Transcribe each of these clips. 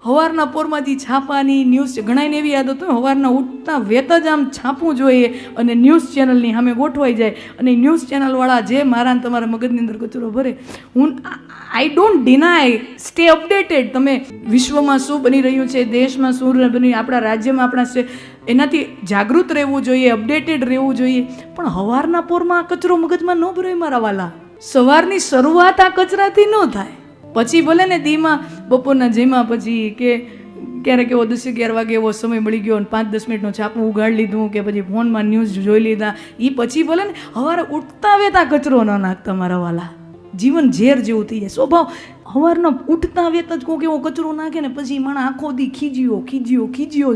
સવારના પોરમાંથી છાપાની ન્યૂઝ ઘણાને એવી આદત હોય સવારના ઉઠતા વેત જ આમ છાપવું જોઈએ અને ન્યૂઝ ચેનલની સામે ગોઠવાઈ જાય અને ન્યૂઝ ચેનલવાળા જે મારા ને તમારા મગજની અંદર કચરો ભરે. I don't deny, stay updated. તમે વિશ્વમાં શું બની રહ્યું છે, દેશમાં શું બની, આપણા રાજ્યમાં આપણા એનાથી જાગૃત રહેવું જોઈએ, અપડેટેડ રહેવું જોઈએ. પણ સવારના પોરમાં આ કચરો મગજમાં ન ભરાય મારા વાલા. સવારની શરૂઆત આ કચરાથી ન થાય. પછી ભલે ને દીમાં બપોરના જમ્યા પછી કે ક્યારેક એવો 10-11 વાગે એવો સમય મળી ગયો અને 5-10 મિનિટનું છાપું ઉગાડી લીધું કે પછી ફોનમાં ન્યૂઝ જોઈ લીધા, એ પછી ભલે ને સવારે ઉઠતા વેતા કચરો ન નાખતા મારા વાલા. જીવન ઝેર જેવું થઈ જાય. સ્વભાવ સવારના ઉઠતા વેત જ કોઈક એવો કચરો નાખે ને પછી માણસ આખો દી ખીજ્યો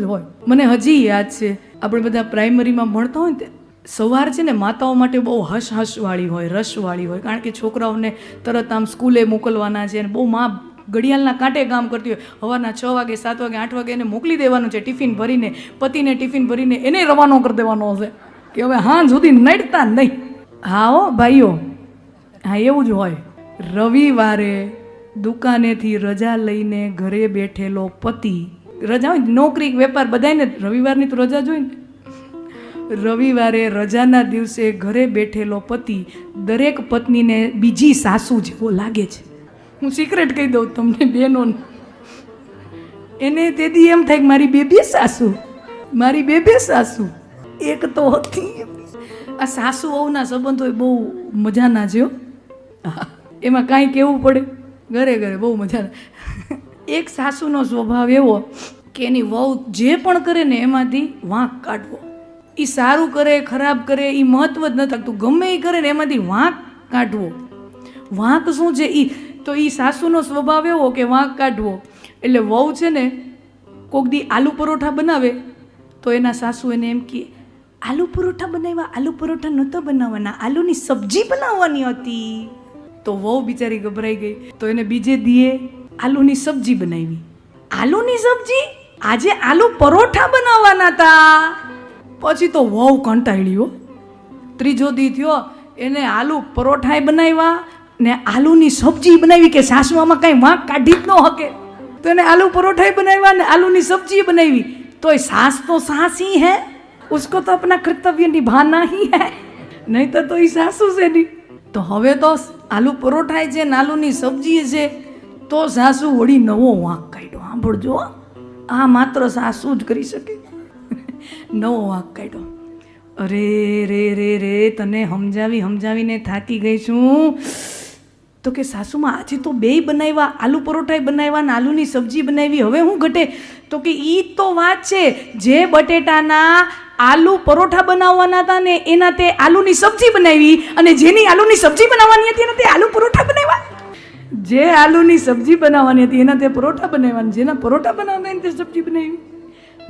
જ હોય. મને હજી યાદ છે આપણે બધા પ્રાઇમરીમાં ભણતા હોય ને, સવાર છે ને માતાઓ માટે બહુ હસવાળી હોય, રસવાળી હોય. કારણ કે છોકરાઓને તરત આમ સ્કૂલે મોકલવાના છે અને બહુ માં ઘડિયાળના કાંટે કામ કરતી હોય. સવારના 6 વાગે 7 વાગે 8 વાગે એને મોકલી દેવાનું છે ટિફિન ભરીને, પતિને ટિફિન ભરીને એને રવાનો કરી દેવાનો હશે કે હવે હાં સુધી નડતા નહીં. હા હો ભાઈઓ, હા એવું જ હોય. રવિવારે દુકાનેથી રજા લઈને ઘરે બેઠેલો પતિ, રજા હોય નોકરી વેપાર બધાને રવિવારની તો રજા જ હોય ને, રવિવારે રજાના દિવસે ઘરે બેઠેલો પતિ દરેક પત્નીને બીજી સાસુ જેવો લાગે છે. હું સિક્રેટ કહી દઉં તમને બેનો, એને તેથી એમ થાય કે મારી બે સાસુ એક તો હતી. આ સાસુ વહુના સંબંધો બહુ મજાના છે. એમાં કાંઈ કહેવું પડે, ઘરે બહુ મજાના. એક સાસુનો સ્વભાવ એવો કે એની વહુ જે પણ કરે ને એમાંથી વાંક કાઢવો. એ સારું કરે ખરાબ કરે એ મહત્વ જ નથી લાગતું, ગમે એ કરે ને એમાંથી વાંક કાઢવો. વાંક શું છે એ તો એ સાસુનો સ્વભાવ એવો કે વાંક કાઢવો. એટલે વહુ છે ને કોક દી આલુ પરોઠા બનાવે તો એના સાસુ એને એમ કહે, આલુ પરોઠા બનાવ્યા, આલુ પરોઠા નહોતા બનાવવાના, આલુની સબ્જી બનાવવાની હતી. તો વહુ બિચારી ગભરાઈ ગઈ. તો એને બીજે દીએ આલુની સબ્જી બનાવી. આલુની સબ્જી? આજે આલુ પરોઠા બનાવવાના હતા. પછી તો વહુ કંટાળ્યો. ત્રીજો દી થયો એને આલુ પરોઠાય બનાવ્યા ને આલુની સબ્જી બનાવી કે સાસુમાં કાંઈ વાંક કાઢી જ ન શકે. તો એને આલુ પરોઠાય બનાવ્યા ને આલુની સબ્જી બનાવી. તોય સાસ તો સાસ ही है, उसको तो अपना कर्तव्य निभाना ही है, નહીં તો એ સાસુ છે નહીં. તો હવે તો આલુ પરોઠાય છે ને આલુની સબ્જી છે તો સાસુ વળી નવો વાંક કાઢ્યો. સાંભળજો, આ માત્ર સાસુ જ કરી શકે. નવો વાંક કાઢ્યો. અરે રે તને સમજાવીને થાકી ગઈ છું. તો કે સાસુમાં આજે તો બેય બનાવ્યા, આલુ પરોઠાય બનાવ્યા ને આલુની સબ્જી બનાવી, હવે હું ઘટે? તો કે ઈ તો વાત છે, જે બટેટાના આલુ પરોઠા બનાવવાના હતા ને એના તે આલુની સબ્જી બનાવી, અને જેની આલુની સબ્જી બનાવવાની હતી એના તે આલુ પરોઠા બનાવ્યા. જે આલુની સબ્જી બનાવવાની હતી એના તે પરોઠા બનાવ્યા, જેના પરોઠા બનાવતા એને તે સબ્જી બનાવી.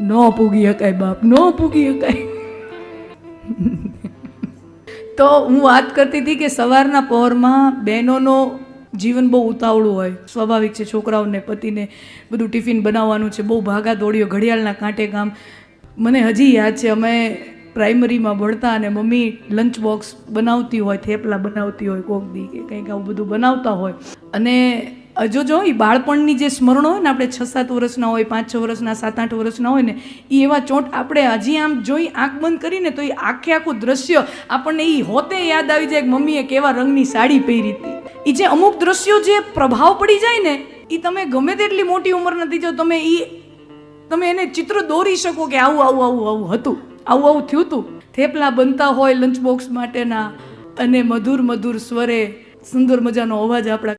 ન પૂગી શકાય બાપ, ન પૂગી શકાય. તો હું વાત કરતી હતી કે સવારના પહોરમાં બહેનોનો જીવન બહુ ઉતાવળું હોય, સ્વાભાવિક છે. છોકરાઓને પતિને બધું ટિફિન બનાવવાનું છે, બહુ ભાગા દોડીઓ, ઘડિયાળના કાંટે કામ. મને હજી યાદ છે અમે પ્રાઇમરીમાં ભણતા અને મમ્મી લંચ બોક્સ બનાવતી હોય, થેપલા બનાવતી હોય કોક દી કે કંઈક આવું બધું બનાવતા હોય. અને જો એ બાળપણની જે સ્મરણો હોય ને, આપણે 6-7 વર્ષના હોય, 5-6 વર્ષના, 7-8 વર્ષના હોય ને, એ એવા ચોંટ આપણે હજી આમ જોઈ આંખ બંધ કરીને તો એ આખું દ્રશ્ય આપણને એ હોતે યાદ આવી જાય કે મમ્મીએ કેવા રંગની સાડી પહેરી હતી. એ જે અમુક દ્રશ્યો જે પ્રભાવ પડી જાય ને, એ તમે ગમે તેટલી મોટી ઉંમર નથી જો તમે એને ચિત્ર દોરી શકો કે આવું હતું, આવું થયું હતું. થેપલા બનતા હોય લંચ બોક્સ માટેના અને મધુર સ્વરે સુંદર મજાનો અવાજ આપણા